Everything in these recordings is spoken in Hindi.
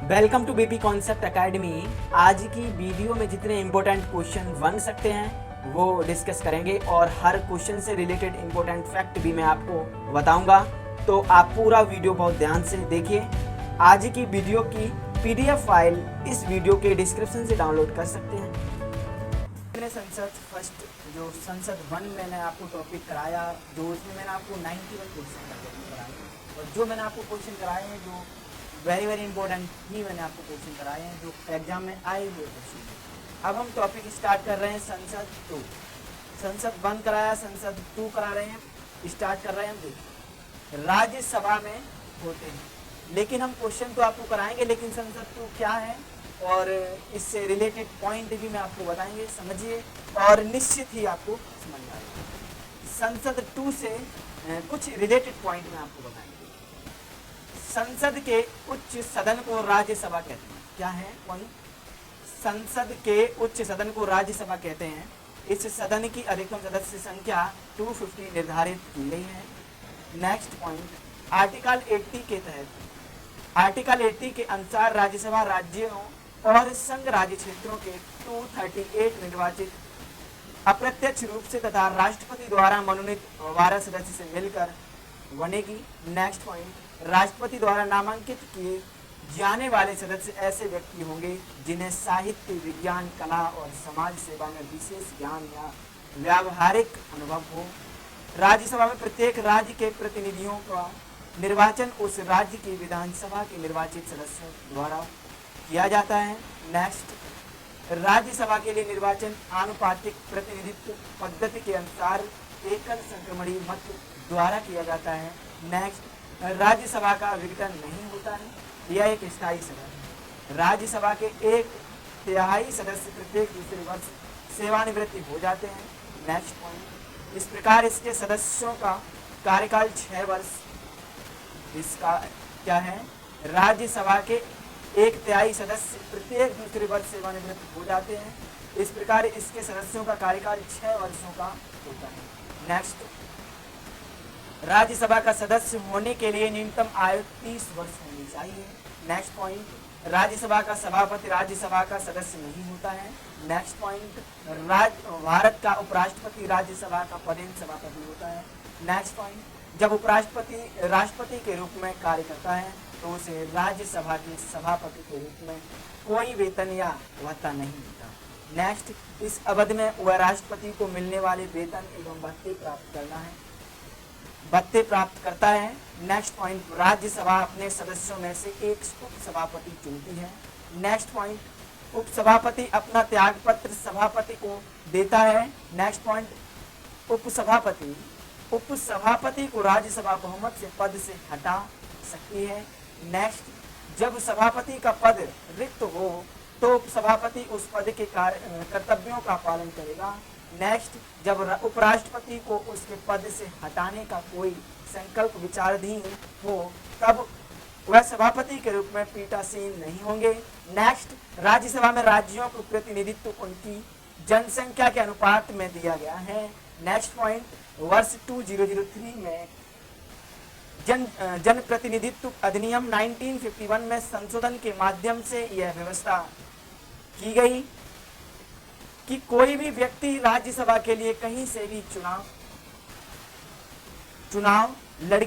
Welcome to BP concept academy. आज की वीडियो में जितने इम्पोर्टेंट क्वेश्चन बन सकते हैं वो डिस्कस करेंगे और हर क्वेश्चन से रिलेटेड इम्पोर्टेंट फैक्ट भी मैं आपको बताऊंगा। तो आप पूरा वीडियो बहुत ध्यान से देखिए। आज की वीडियो की पीडीएफ फाइल इस वीडियो के डिस्क्रिप्शन से डाउनलोड कर सकते हैं। मैंने संसद फर्स्ट जो संसद 1 मैंने आपको टॉपिक कराया, जो उसमें मैंने आपको 91 क्वेश्चन कराए और जो मैंने आपको क्वेश्चन कराए हैं जो वेरी इंपॉर्टेंट ही मैंने आपको क्वेश्चन कराए हैं जो एग्जाम में आए हुए क्वेश्चन। अब हम टॉपिक स्टार्ट कर रहे हैं संसद 2। संसद 1 कराया, संसद 2 करा रहे हैं, स्टार्ट कर रहे हैं। हम देखिए राज्यसभा में होते हैं, लेकिन हम क्वेश्चन तो आपको कराएंगे, लेकिन संसद 2 क्या है और इससे रिलेटेड पॉइंट भी मैं आपको बताएंगे, समझिए और निश्चित ही आपको समझ आएगा। संसद 2 से कुछ रिलेटेड पॉइंट मैं आपको बताएंगे। संसद के उच्च सदन को राज्यसभा कहते हैं। क्या है पॉइंट? संसद के उच्च सदन को राज्यसभा कहते हैं। इस सदन की अधिकतम सदस्य संख्या 250 निर्धारित की गई है। नेक्स्ट पॉइंट, आर्टिकल 80 के तहत आर्टिकल 80 के अनुसार राज्यसभा राज्यों और संघ राज्य क्षेत्रों के 238 निर्वाचित अप्रत्यक्ष रूप से तथा राष्ट्रपति द्वारा मनोनीत 12 सदस्य से मिलकर बनेगी। नेक्स्ट पॉइंट, राष्ट्रपति द्वारा नामांकित किए जाने वाले सदस्य ऐसे व्यक्ति होंगे जिन्हें साहित्य, विज्ञान, कला और समाज सेवा में विशेष ज्ञान या व्यावहारिक अनुभव हो। राज्यसभा में प्रत्येक राज्य के प्रतिनिधियों का निर्वाचन उस राज्य की विधानसभा के निर्वाचित सदस्यों द्वारा किया जाता है। नेक्स्ट, राज्यसभा के लिए निर्वाचन आनुपातिक प्रतिनिधित्व पद्धति के अनुसार एकल संक्रमणीय मत द्वारा किया जाता है। नेक्स्ट, राज्यसभा का विघटन नहीं होता है, यह एक स्थायी सदन। राज्यसभा के 1/3 सदस्य प्रत्येक दूसरे वर्ष सेवानिवृत्ति हो जाते हैं। नेक्स्ट पॉइंट, इस प्रकार इसके सदस्यों का कार्यकाल 6 वर्ष। इसका क्या है? राज्यसभा के 1/3 सदस्य प्रत्येक दूसरे वर्ष सेवानिवृत्त हो जाते हैं। इस प्रकार इसके सदस्यों का कार्यकाल 6 वर्षों का होता है। नेक्स्ट, राज्यसभा का सदस्य होने के लिए न्यूनतम आयु 30 वर्ष होनी चाहिए। नेक्स्ट पॉइंट, राज्यसभा का सभापति राज्यसभा का सदस्य नहीं होता है। नेक्स्ट पॉइंट, भारत का उपराष्ट्रपति राज्यसभा का पदेन सभापति होता है। नेक्स्ट पॉइंट, जब उपराष्ट्रपति राष्ट्रपति के रूप में कार्य करता है तो उसे राज्यसभा के सभापति के रूप में कोई वेतन या भत्ता नहीं मिलता। नेक्स्ट, इस अवधि में वह राष्ट्रपति को मिलने वाले वेतन एवं भत्ते प्राप्त करता है। नेक्स्ट पॉइंट, राज्यसभा अपने सदस्यों में से एक उपसभापति चुनती है। नेक्स्ट पॉइंट, उपसभापति अपना त्यागपत्र सभापति को देता है। नेक्स्ट पॉइंट, उपसभापति को राज्यसभा बहुमत से पद से हटा सकती है। नेक्स्ट, जब सभापति का पद रिक्त हो तो उपसभापति उस पद के कर्तव्यों का पालन करेगा। नेक्स्ट, जब उपराष्ट्रपति को उसके पद से हटाने का कोई संकल्प विचाराधीन हो तब वह सभापति के रूप में पीठासीन नहीं होंगे। नेक्स्ट, राज्यसभा में राज्यों को प्रतिनिधित्व उनकी जनसंख्या के अनुपात में दिया गया है। नेक्स्ट पॉइंट, वर्ष 2003 में जन प्रतिनिधित्व अधिनियम 1951 में संशोधन के माध्यम से यह व्यवस्था की गई कि कोई भी व्यक्ति राज्यसभा के लिए कहीं से भी चुनाव लड़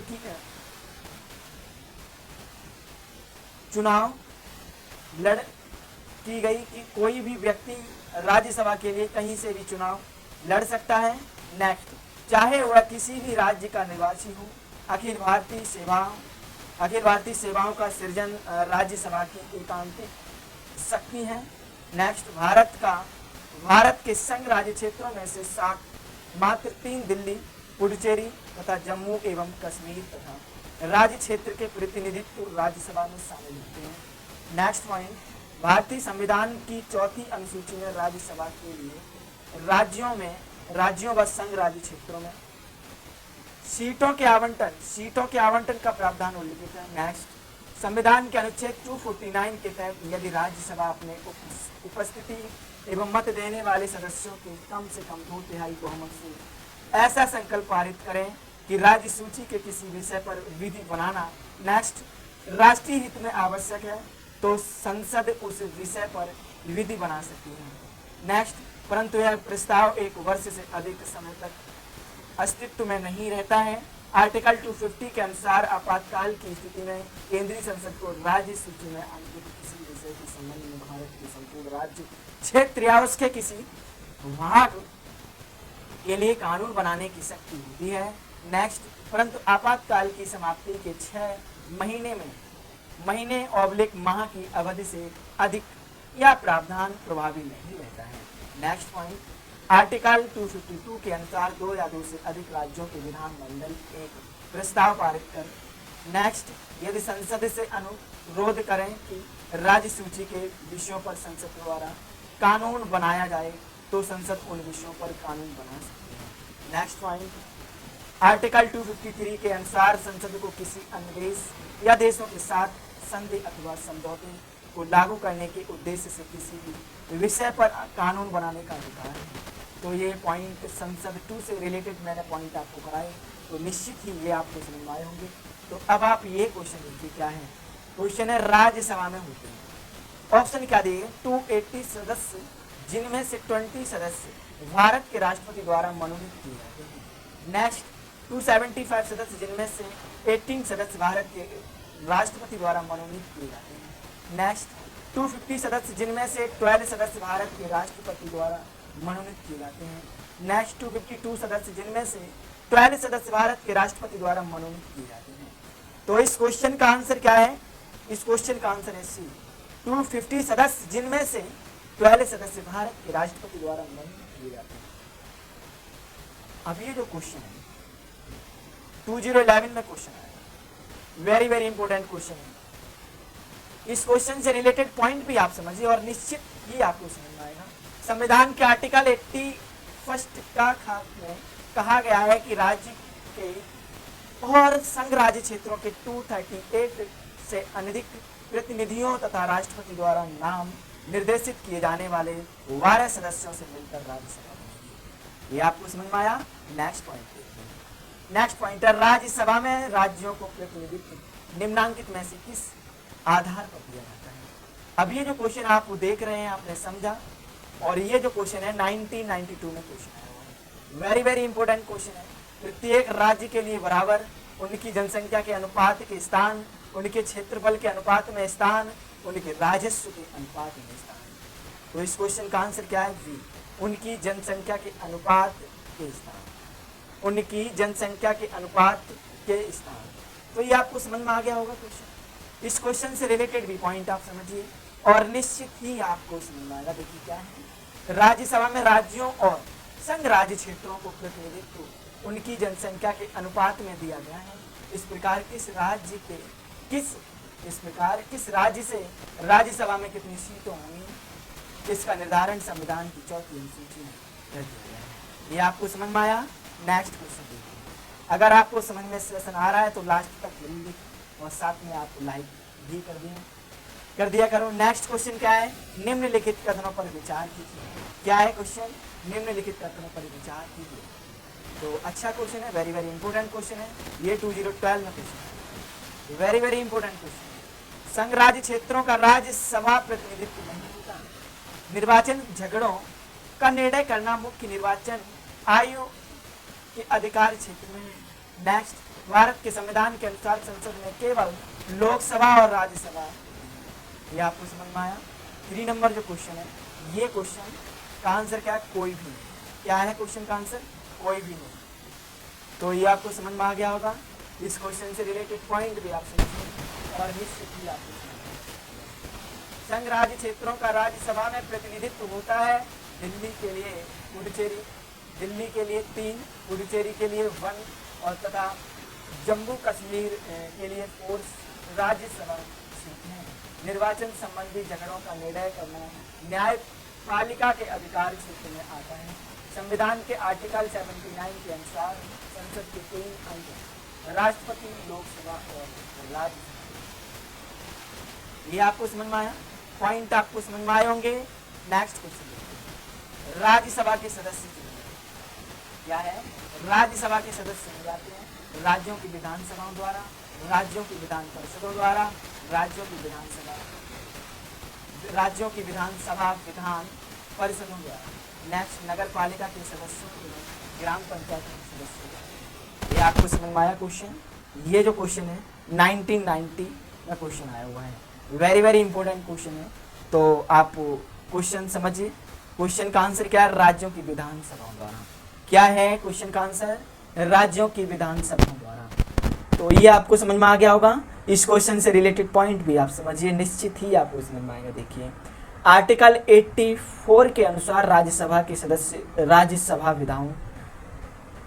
की गई कि कोई भी व्यक्ति राज्यसभा के लिए कहीं से भी चुनाव लड़ सकता है। नेक्स्ट, चाहे वह किसी भी राज्य का निवासी हो। अखिल भारतीय सेवाओं का सृजन राज्यसभा की एकांतिक शक्ति है। नेक्स्ट, भारत के संघ राज्य क्षेत्रों में से 7 मात्र 3 दिल्ली, पुडुचेरी तथा जम्मू एवं कश्मीर तथा राज्य क्षेत्र के प्रतिनिधित्व राज्यसभा में शामिल होते हैं। नेक्स्ट पॉइंट, भारतीय संविधान की 4वीं अनुसूची में राज्यसभा के लिए राज्यों व संघ राज्य क्षेत्रों में सीटों के आवंटन का प्रावधान उल्लिखित है। नेक्स्ट, संविधान के अनुच्छेद 249 के तहत यदि राज्यसभा अपने उपस्थिति एवं मत देने वाले सदस्यों के कम से कम 2/3 बहुमत से ऐसा संकल्प पारित करें कि राज्य सूची के किसी विषय पर विधि बनाना नेक्स्ट राष्ट्रीय हित में आवश्यक है तो संसद उस विषय पर विधि बना सकती है। नेक्स्ट, परंतु यह प्रस्ताव एक वर्ष से अधिक समय तक अस्तित्व में नहीं रहता है। आर्टिकल 250 के अनुसार आपातकाल की स्थिति में केंद्रीय संसद को राज्य सूची में अंकित किसी विषय के संबंध में भारत के संपूर्ण राज्य क्षेत्र या उसके किसी भाग के लिए कानून बनाने की शक्ति होती है। नेक्स्ट, परंतु आपातकाल की समाप्ति के 6 महीने/माह की अवधि से अधिक यह प्रावधान प्रभावी नहीं रहता है। नेक्स्ट पॉइंट, आर्टिकल 252 के अनुसार 2 या 2 से अधिक राज्यों के विधानमंडल एक प्रस्ताव पारित कर नेक्स्ट, यदि संसद से अनुरोध करें कि राज्य सूची के विषयों पर संसद द्वारा कानून बनाया जाए तो संसद उन विषयों पर कानून बना सकती है। नेक्स्ट पॉइंट, आर्टिकल 253 के अनुसार संसद को किसी अन्य देश या देशों के साथ संधि अथवा समझौते को लागू करने के उद्देश्य से किसी भी विषय पर कानून बनाने का अधिकार है। तो ये पॉइंट संसद 2 से रिलेटेड मैंने पॉइंट आपको कराए, तो निश्चित ही ये आपको समझ में आए होंगे। तो अब आप ये क्वेश्चन देखिए क्या है। क्वेश्चन है राज्यसभा में होते हैं, ऑप्शन क्या दिए, 280 सदस्य जिनमें से 20 सदस्य भारत के राष्ट्रपति द्वारा मनोनीत किए जाते हैं। नेक्स्ट, 275 सदस्य जिनमें से 18 सदस्य भारत के राष्ट्रपति द्वारा मनोनीत किए जाते हैं। नेक्स्ट, 250 सदस्य जिनमें से 12 सदस्य भारत के राष्ट्रपति द्वारा मनोनीत किए जाते हैं। नेक्स्ट, 252 सदस्य जिनमें से 12 सदस्य भारत के राष्ट्रपति द्वारा मनोनीत किए जाते हैं। तो इस क्वेश्चन का आंसर क्या है, इस क्वेश्चन का आंसर है सी, 250 सदस्य जिनमें से 12 सदस्य भारत के राष्ट्रपति द्वारा मनोनीत किए जाते हैं। अब ये जो क्वेश्चन है 2011 में क्वेश्चन है, वेरी वेरी इंपॉर्टेंट क्वेश्चन है। इस क्वेश्चन से रिलेटेड पॉइंट भी आप समझिए और निश्चित ही आपको समझ में आएगा। संविधान के आर्टिकल 81 का में कहा गया है कि राज्य के और संघ राज्य क्षेत्रों के 238 से अधिक प्रतिनिधियों तथा राष्ट्रपति द्वारा नाम निर्देशित किए जाने वाले 12 सदस्यों से मिलकर राज्यसभा बनेगी। ये आपको समझ में आया। नेक्स्ट पॉइंट देखिए। नेक्स्ट पॉइंट है, राज्यसभा में राज्यों को प्रतिनिधित्व निम्नांकित में से किस आधार पर दिया जाता है। अब ये जो क्वेश्चन आप देख रहे हैं आपने समझा, और ये जो क्वेश्चन है 1992 में क्वेश्चन आया हुआ है, वेरी वेरी इंपॉर्टेंट क्वेश्चन है। प्रत्येक राज्य के लिए बराबर उनकी जनसंख्या के अनुपात के स्थान, उनके क्षेत्रफल के अनुपात में स्थान, उनके राजस्व के अनुपात में स्थान। तो इस क्वेश्चन का आंसर क्या है, बी, उनकी जनसंख्या के अनुपात के स्थान, उनकी जनसंख्या के अनुपात के स्थान। तो ये आपको समझ में आ गया होगा क्वेश्चन। इस क्वेश्चन से रिलेटेड भी पॉइंट आप समझिए और निश्चित ही आपको समझ में आएगा। देखिए क्या है, राज्यसभा में राज्यों और संघ राज्य क्षेत्रों को प्रतिनिधित्व उनकी जनसंख्या के अनुपात में दिया गया है। इस प्रकार किस राज्य से राज्यसभा में कितनी सीटें होंगी, इसका निर्धारण संविधान की 4थी अनुसूची में कर दिया गया है। ये आपको समझ में आया। नेक्स्ट क्वेश्चन देखिए। अगर आपको समझ में सेशन आ रहा है तो लास्ट तक जल्दी और साथ में आप लाइक भी कर दिया करो। नेक्स्ट क्वेश्चन क्या है, निम्नलिखित कथनों पर विचार कीजिए। क्या है क्वेश्चन, निम्नलिखित कथनों पर विचार कीजिए। तो अच्छा क्वेश्चन है, वेरी वेरी इंपॉर्टेंट क्वेश्चन है। ये 2012 में क्वेश्चन है, वेरी वेरी इंपॉर्टेंट क्वेश्चन है। संघ राज्य क्षेत्रों का राज्यसभा प्रतिनिधित्व नहीं होता। निर्वाचन झगड़ों का निर्णय करना मुख्य निर्वाचन आयोग के अधिकार क्षेत्र में। नेक्स्ट, भारत के संविधान के अनुसार संसद में केवल लोकसभा और राज्यसभा। ये आपको समझ में आया। 3 नंबर जो क्वेश्चन है, ये क्वेश्चन का आंसर क्या है, कोई भी नहीं। क्या है क्वेश्चन का आंसर, कोई भी नहीं। तो ये आपको समझ में आ गया होगा। इस क्वेश्चन से रिलेटेड पॉइंट भी आप समझिए और निश्चित ही आपको संघ राज्य क्षेत्रों का राज्यसभा में प्रतिनिधित्व होता है। दिल्ली के लिए पुडुचेरी, दिल्ली के लिए 3, पुडुचेरी के लिए 1 और तथा जम्मू कश्मीर के लिए 4 राज्यसभा सीटें हैं। निर्वाचन संबंधी झगड़ों का निर्णय करना न्यायपालिका के अधिकार क्षेत्र में आता है। संविधान के आर्टिकल 79 के अनुसार संसद के 3 अंग, राष्ट्रपति, लोकसभा और राज्यसभा। ये आपको समझ में आया, पॉइंट आपको समझ में आए होंगे। नेक्स्ट क्वेश्चन, राज्यसभा के सदस्य क्या है, राज्यसभा के सदस्य हो जाते हैं राज्यों की विधानसभाओं द्वारा, राज्यों की विधान परिषदों द्वारा, राज्यों की विधानसभा राज्यों की विधानसभा विधान परिषदों द्वारा। नेक्स्ट, नगर पालिका के सदस्यों के ग्राम पंचायत के सदस्यों। ये आपको समझ में आया क्वेश्चन? ये जो क्वेश्चन है 1990 में क्वेश्चन आया हुआ है, वेरी वेरी इंपॉर्टेंट क्वेश्चन है। तो आप क्वेश्चन समझिए। क्वेश्चन का आंसर क्या है? राज्यों की विधानसभाओं द्वारा। क्या है क्वेश्चन का आंसर? राज्यों की विधानसभाओं द्वारा। तो ये आपको समझ में आ गया होगा। इस क्वेश्चन से रिलेटेड पॉइंट भी आप समझिए, निश्चित ही आपको समझ में आएगा। देखिए, आर्टिकल 84 के अनुसार राज्यसभा के सदस्य राज्यसभा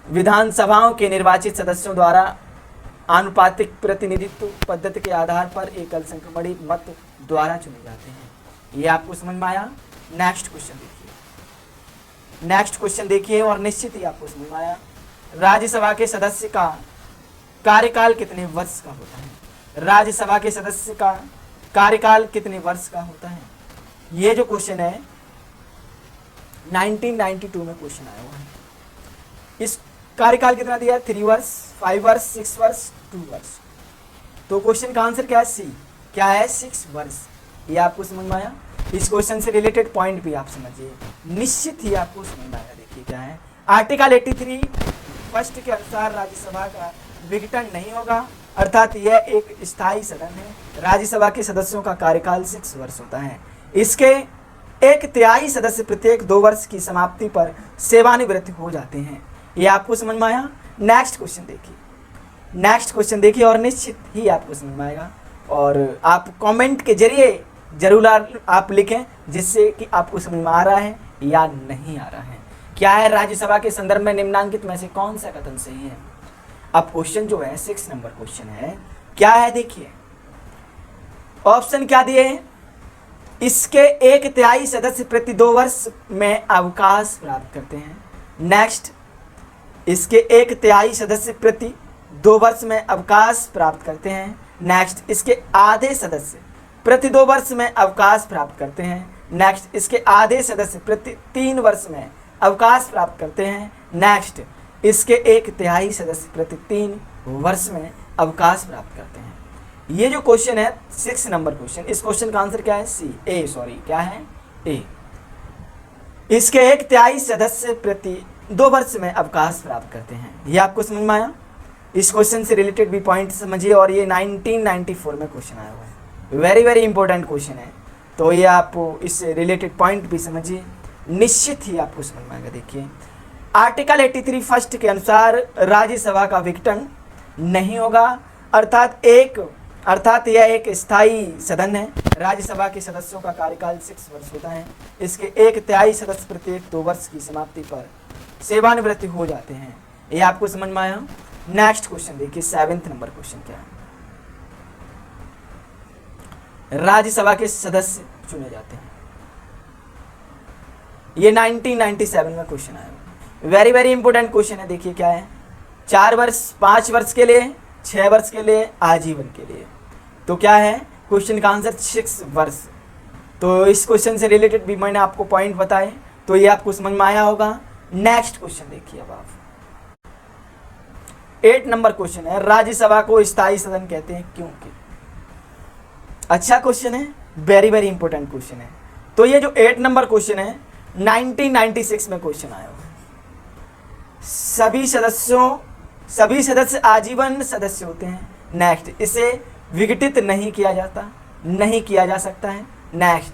विधानसभाओं के निर्वाचित सदस्यों द्वारा आनुपातिक प्रतिनिधित्व पद्धति के आधार पर एकल संख्याबड़ी मत द्वारा चुने जाते हैं। ये आपको समझ में आया। नेक्स्ट क्वेश्चन देखिए, नेक्स्ट क्वेश्चन देखिए और निश्चित ही आपको समझ में आया। राज्यसभा के सदस्य का कार्यकाल कितने वर्ष का होता है? राज्यसभा के सदस्य का कार्यकाल कितने वर्ष का होता है? ये जो क्वेश्चन है 1992 में क्वेश्चन आया हुआ है। इस कार्यकाल कितना दिया है? 3 वर्ष, 5 वर्ष, 6 वर्ष, 2 वर्ष। तो क्वेश्चन का आंसर क्या है? सी। क्या है? 6 वर्ष। ये आपको समझ में आया। इस क्वेश्चन से रिलेटेड पॉइंट भी आप समझिए, निश्चित ही आपको समझ में आया। देखिए क्या है, आर्टिकल 83 फर्स्ट के अनुसार राज्यसभा का विघटन नहीं होगा, अर्थात यह एक स्थायी सदन है। राज्यसभा के सदस्यों का कार्यकाल 6 वर्ष होता है। इसके 1/3 सदस्य प्रत्येक 2 वर्ष की समाप्ति पर सेवानिवृत्त हो जाते हैं। ये आपको समझ में आया। नेक्स्ट क्वेश्चन देखिए, नेक्स्ट क्वेश्चन देखिए और निश्चित ही आपको समझ में आएगा। और आप कमेंट के जरिए जरूर आप लिखें, जिससे कि आपको समझ में आ रहा है या नहीं आ रहा है। क्या है? राज्यसभा के संदर्भ में निम्नांकित में से कौन सा कथन सही है? अब क्वेश्चन जो है 6 नंबर क्वेश्चन है, क्या है? देखिए ऑप्शन क्या दिए? इसके 1/3 सदस्य प्रति 2 वर्ष में अवकाश प्राप्त करते हैं। नेक्स्ट, इसके 1/3 सदस्य प्रति 2 वर्ष में अवकाश प्राप्त करते हैं। नेक्स्ट, इसके आधे सदस्य प्रति 2 वर्ष में अवकाश प्राप्त करते हैं। नेक्स्ट, इसके आधे सदस्य प्रति 3 वर्ष में अवकाश प्राप्त करते हैं। नेक्स्ट, इसके 1/3 सदस्य प्रति 3 वर्ष में अवकाश प्राप्त करते हैं। ये जो क्वेश्चन है 6 नंबर क्वेश्चन, इस क्वेश्चन का आंसर क्या है? क्या है? ए। इसके 1/3 सदस्य प्रति 2 वर्ष में अवकाश प्राप्त करते हैं। ये आपको समझ में आया। इस क्वेश्चन से रिलेटेड भी पॉइंट समझिए और ये 1994 में क्वेश्चन आया हुआ है, वेरी वेरी इंपॉर्टेंट क्वेश्चन है। तो ये आप इस रिलेटेड पॉइंट भी समझिए, निश्चित ही आपको समझ में आएगा। देखिए, आर्टिकल 83 फर्स्ट के अनुसार राज्यसभा का विघटन नहीं होगा, अर्थात यह एक स्थायी सदन है। राज्यसभा के सदस्यों का कार्यकाल 6 वर्ष होता है। इसके 1/3 सदस्य प्रत्येक 2 वर्ष की समाप्ति पर सेवानिवृत्त हो जाते हैं। ये आपको समझ में आया। नेक्स्ट क्वेश्चन देखिए, 7th नंबर क्वेश्चन क्या है? राज्यसभा के सदस्य चुने जाते हैं। ये 1997 में क्वेश्चन आया, वेरी वेरी इंपॉर्टेंट क्वेश्चन है। देखिए क्या है, 4 वर्ष, 5 वर्ष के लिए, 6 वर्ष के लिए, आजीवन के लिए। तो क्या है क्वेश्चन का आंसर? 6 वर्ष। तो इस क्वेश्चन से रिलेटेड भी मैंने आपको पॉइंट बताए, तो ये आपको समझ में आया होगा। नेक्स्ट क्वेश्चन देखिए अब आप, 8 नंबर क्वेश्चन है, राज्यसभा को स्थायी सदन कहते हैं क्योंकि। अच्छा क्वेश्चन है, वेरी वेरी इंपॉर्टेंट क्वेश्चन है। तो ये जो 8 नंबर क्वेश्चन है 1996 में क्वेश्चन आया हुआ है। सभी सदस्य आजीवन सदस्य होते हैं। नेक्स्ट, इसे विघटित नहीं किया जा सकता है। नेक्स्ट,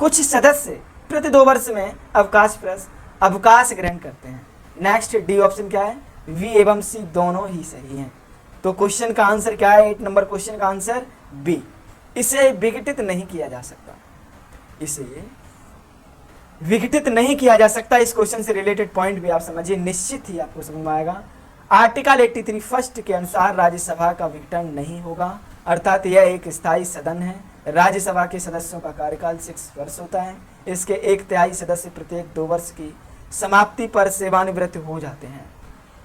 कुछ सदस्य प्रति 2 वर्ष में अवकाश ग्रहण करते हैं। नेक्स्ट, डी ऑप्शन क्या है? वी एवं सी दोनों ही सही हैं। तो क्वेश्चन का आंसर क्या है? 8 नंबर क्वेश्चन का आंसर बी, इसे विघटित नहीं किया जा सकता। इसे विघटित नहीं किया जा सकता। इस क्वेश्चन से रिलेटेड पॉइंट भी आप समझिए, निश्चित ही आपको समझ में आएगा। आर्टिकल 83 फर्स्ट के अनुसार राज्यसभा का विघटन नहीं होगा, अर्थात यह एक स्थायी सदन है। राज्यसभा के सदस्यों का कार्यकाल 6 वर्ष होता है। इसके 1/3 सदस्य प्रत्येक 2 वर्ष की समाप्ति पर सेवानिवृत्त हो जाते हैं।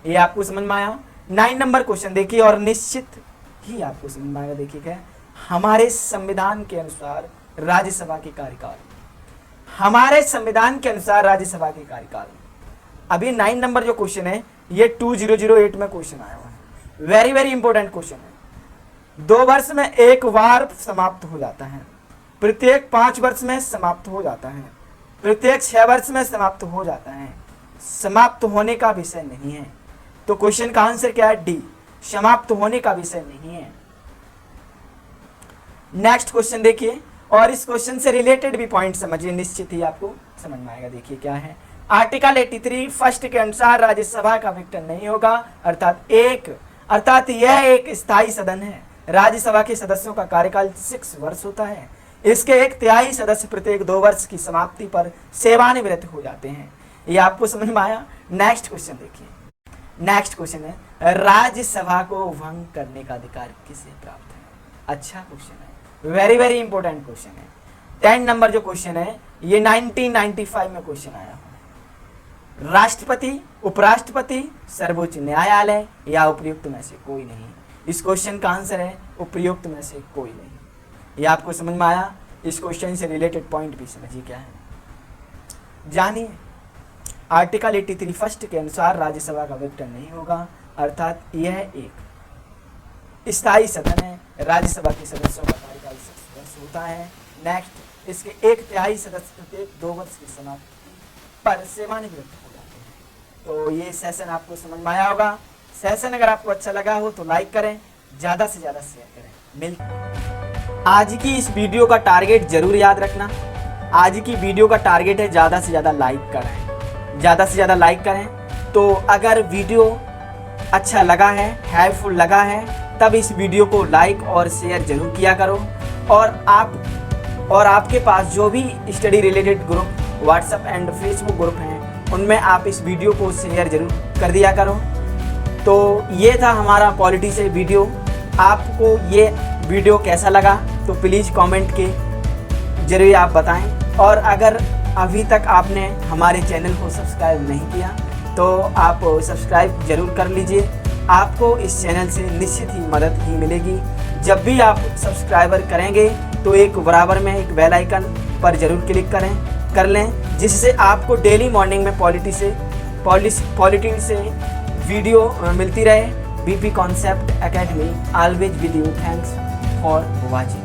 ये आपको समझ में आया। 9 नंबर क्वेश्चन देखिए और निश्चित ही आपको समझ में आएगा। देखिए क्या, हमारे संविधान के अनुसार राज्यसभा के कार्यकाल, हमारे संविधान के अनुसार राज्यसभा के कार्यकाल। अभी 9 नंबर जो क्वेश्चन है ये 2008 में क्वेश्चन आया हुआ है, वेरी वेरी इंपॉर्टेंट क्वेश्चन है। 2 वर्ष में एक बार समाप्त हो जाता है। प्रत्येक 5 वर्ष में समाप्त हो जाता है, प्रत्येक 6 वर्ष में समाप्त हो जाता है, समाप्त होने का विषय नहीं है। तो क्वेश्चन का आंसर क्या है? डी, समाप्त होने का विषय नहीं है। नेक्स्ट क्वेश्चन देखिए, और इस क्वेश्चन से रिलेटेड भी पॉइंट समझिए, निश्चित ही आपको समझ में आएगा। देखिए क्या है, आर्टिकल 83 फर्स्ट के अनुसार राज्यसभा का विघटन नहीं होगा, अर्थात यह एक स्थायी सदन है। राज्यसभा के सदस्यों का कार्यकाल 6 वर्ष होता है। इसके 1/3 सदस्य प्रत्येक 2 वर्ष की समाप्ति पर सेवानिवृत्त हो जाते हैं। ये आपको समझ में आया। नेक्स्ट क्वेश्चन देखिए, नेक्स्ट क्वेश्चन है, राज्यसभा को भंग करने का अधिकार किसे प्राप्त है? अच्छा क्वेश्चन है, वेरी वेरी इंपॉर्टेंट क्वेश्चन है। 10 नंबर जो क्वेश्चन है ये 1995 में क्वेश्चन आया। राष्ट्रपति, उपराष्ट्रपति, सर्वोच्च न्यायालय या उपयुक्त में से कोई नहीं। इस क्वेश्चन का आंसर है उपयुक्त में से कोई नहीं। ये आपको समझ में आया। इस क्वेश्चन से रिलेटेड पॉइंट भी समझिए क्या है, जानिए। आर्टिकल 83 फर्स्ट के अनुसार राज्यसभा का विघटन नहीं होगा, अर्थात यह एक स्थायी सदन है। राज्यसभा के सदस्यों का कार्यकाल 6 वर्ष होता है। नेक्स्ट, इसके 1/3 सदस्य प्रत्येक 2 वर्ष की समाप्ति पर सेवानिवृत्त हो जाते हैं। तो ये सेशन आपको समझ में आया होगा। सेशन अगर आपको अच्छा लगा हो तो लाइक करें, ज़्यादा से ज़्यादा शेयर करें। आज की इस वीडियो का टारगेट जरूर याद रखना। आज की वीडियो का टारगेट है ज़्यादा से ज़्यादा लाइक करें, ज़्यादा से ज़्यादा लाइक करें। तो अगर वीडियो अच्छा लगा है, हेल्पफुल लगा है, तब इस वीडियो को लाइक और शेयर जरूर किया करो। और आपके पास जो भी study related group, WhatsApp and Facebook group हैं, उनमें आप इस वीडियो को शेयर जरूर कर दिया करो। तो ये था हमारा पॉलिटी से वीडियो। आपको ये वीडियो कैसा लगा तो प्लीज़ कमेंट के जरिए आप बताएं। और अगर अभी तक आपने हमारे चैनल को सब्सक्राइब नहीं किया तो आप सब्सक्राइब जरूर कर लीजिए। आपको इस चैनल से निश्चित ही मदद ही मिलेगी। जब भी आप सब्सक्राइबर करेंगे तो एक बराबर में एक बेल आइकन पर जरूर क्लिक कर लें, जिससे आपको डेली मॉर्निंग में पॉलिटी से वीडियो मिलती रहे। BP concept academy always with you. Thanks for watching.